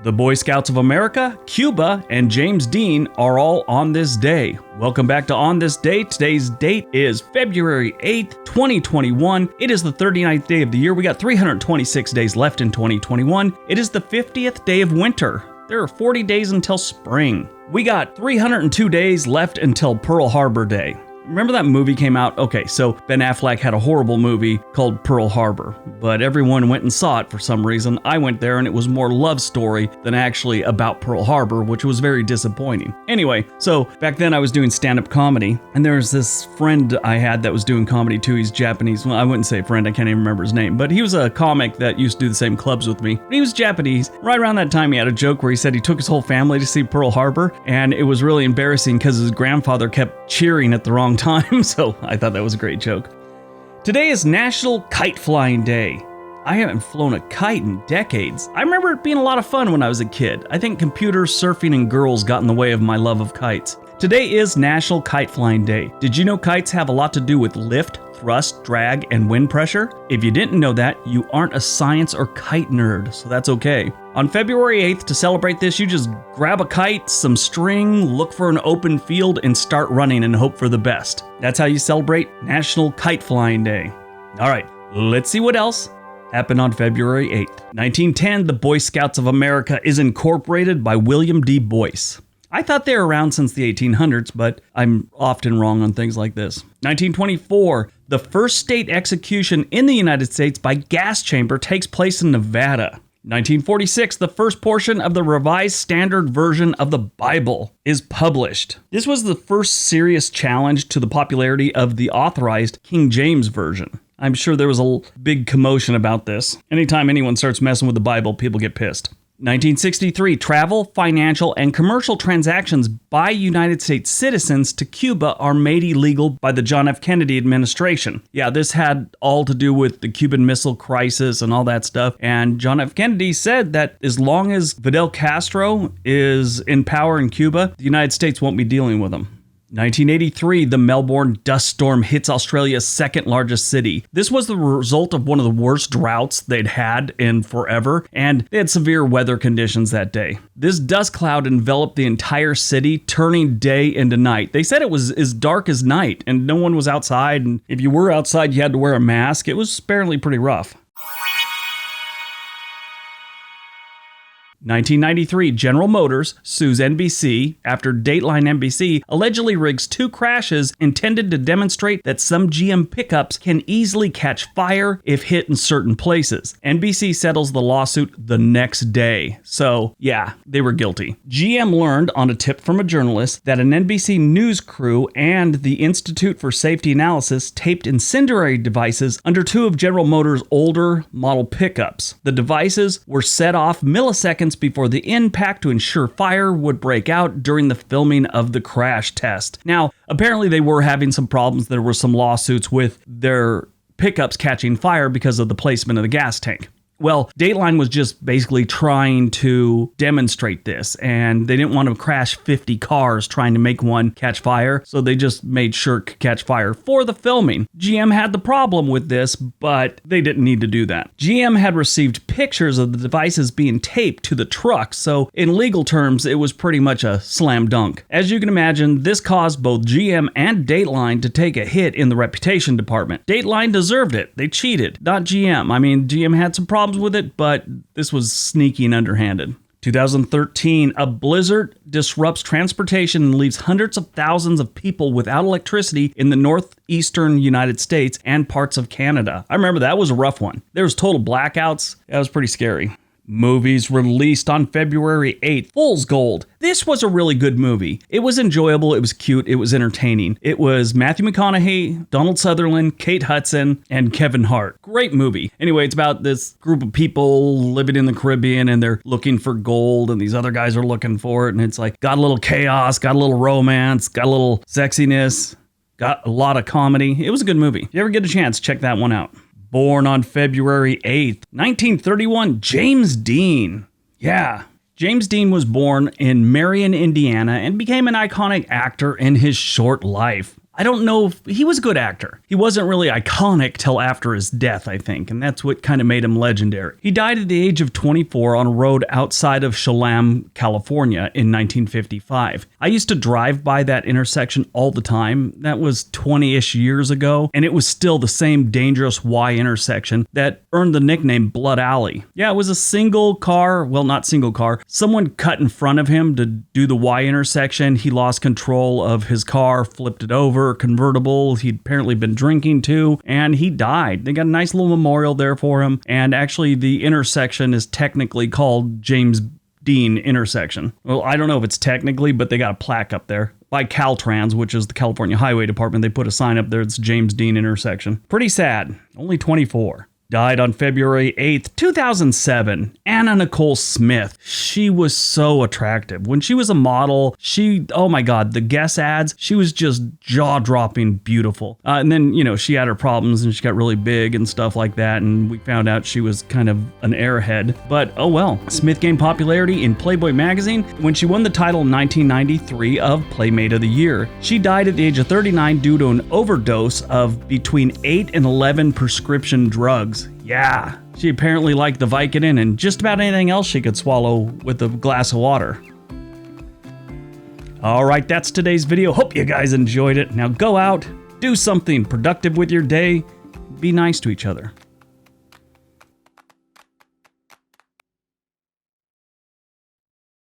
The Boy Scouts of America, Cuba, and James Dean are all on this day. Welcome back to On This Day. Today's date is February 8th, 2021. It is the 39th day of the year. We got 326 days left in 2021. It is the 50th day of winter. There are 40 days until spring. We got 302 days left until Pearl Harbor Day. Remember that movie came out? Okay, so Ben Affleck had a horrible movie called Pearl Harbor, but everyone went and saw it for some reason. I went there and it was more love story than actually about Pearl Harbor, which was very disappointing. Anyway, so back then I was doing stand-up comedy, and there's this friend I had that was doing comedy too. He's Japanese. Well, I wouldn't say friend, I can't even remember his name, but he was a comic that used to do the same clubs with me. He was Japanese. Right around that time, he had a joke where he said he took his whole family to see Pearl Harbor, and it was really embarrassing because his grandfather kept cheering at the wrong time, so I thought that was a great joke. Today is National Kite Flying Day. I haven't flown a kite in decades. I remember it being a lot of fun when I was a kid. I think computers, surfing, and girls got in the way of my love of kites. Today is National Kite Flying Day. Did you know kites have a lot to do with lift, thrust, drag, and wind pressure? If you didn't know that, you aren't a science or kite nerd, so that's okay. On February 8th, to celebrate this, you just grab a kite, some string, look for an open field, and start running and hope for the best. That's how you celebrate National Kite Flying Day. All right, let's see what else happened on February 8th. 1910, the Boy Scouts of America is incorporated by William D. Boyce. I thought they were around since the 1800s, but I'm often wrong on things like this. 1924, the first state execution in the United States by gas chamber takes place in Nevada. 1946, the first portion of the Revised Standard Version of the Bible is published. This was the first serious challenge to the popularity of the authorized King James Version. I'm sure there was a big commotion about this. Anytime anyone starts messing with the Bible, people get pissed. 1963, travel, financial, and commercial transactions by United States citizens to Cuba are made illegal by the John F. Kennedy administration. Yeah, this had all to do with the Cuban Missile Crisis and all that stuff. And John F. Kennedy said that as long as Fidel Castro is in power in Cuba, the United States won't be dealing with him. 1983, the Melbourne dust storm hits Australia's second largest city. This was the result of one of the worst droughts they'd had in forever, and they had severe weather conditions that day. This dust cloud enveloped the entire city, turning day into night. They said it was as dark as night, and no one was outside, and if you were outside, you had to wear a mask. It was apparently pretty rough. 1993, General Motors sues NBC after Dateline NBC allegedly rigs two crashes intended to demonstrate that some GM pickups can easily catch fire if hit in certain places. NBC settles the lawsuit the next day. So, yeah, they were guilty. GM learned on a tip from a journalist that an NBC News crew and the Institute for Safety Analysis taped incendiary devices under two of General Motors' older model pickups. The devices were set off milliseconds before the impact to ensure fire would break out during the filming of the crash test. Now, apparently they were having some problems. There were some lawsuits with their pickups catching fire because of the placement of the gas tank. Well, Dateline was just basically trying to demonstrate this, and they didn't want to crash 50 cars trying to make one catch fire, so they just made sure it could catch fire for the filming. GM had the problem with this, but they didn't need to do that. GM had received pictures of the devices being taped to the truck, so in legal terms, it was pretty much a slam dunk. As you can imagine, this caused both GM and Dateline to take a hit in the reputation department. Dateline deserved it. They cheated, not GM. I mean, GM had some problems with it, but this was sneaky and underhanded. 2013, a blizzard disrupts transportation and leaves hundreds of thousands of people without electricity in the northeastern United States and parts of Canada. I remember that was a rough one. There was total blackouts. That was pretty scary. Movies released on February 8th. Fool's Gold. This was a really good movie. It was enjoyable, it was cute, it was entertaining. It was Matthew McConaughey, Donald Sutherland, Kate Hudson, and Kevin Hart. Great movie. Anyway, it's about this group of people living in the Caribbean and they're looking for gold and these other guys are looking for it. And it's like, got a little chaos, got a little romance, got a little sexiness, got a lot of comedy. It was a good movie. If you ever get a chance, check that one out. Born on February 8th, 1931, James Dean. Yeah, James Dean was born in Marion, Indiana, and became an iconic actor in his short life. I don't know if he was a good actor. He wasn't really iconic till after his death, I think, and that's what kind of made him legendary. He died at the age of 24 on a road outside of Cholame, California in 1955. I used to drive by that intersection all the time. That was 20-ish years ago, and it was still the same dangerous Y intersection that earned the nickname Blood Alley. Yeah, it was a single car, well, not single car. Someone cut in front of him to do the Y intersection. He lost control of his car, flipped it over, convertible. He'd apparently been drinking too, and he died. They got a nice little memorial there for him, and actually the intersection is technically called James Dean intersection. Well, I don't know if it's technically, but they got a plaque up there. By Caltrans, which is the California Highway Department, they put a sign up there. It's James Dean intersection. Pretty sad. Only 24. Died on February 8th, 2007, Anna Nicole Smith. She was so attractive. When she was a model, oh my God, the Guess ads, she was just jaw-dropping beautiful. And then, you know, she had her problems and she got really big and stuff like that, and we found out she was kind of an airhead. But oh well. Smith gained popularity in Playboy magazine when she won the title in 1993 of Playmate of the Year. She died at the age of 39 due to an overdose of between 8 and 11 prescription drugs. Yeah, she apparently liked the Vicodin and just about anything else she could swallow with a glass of water. All right, that's today's video. Hope you guys enjoyed it. Now go out, do something productive with your day, be nice to each other.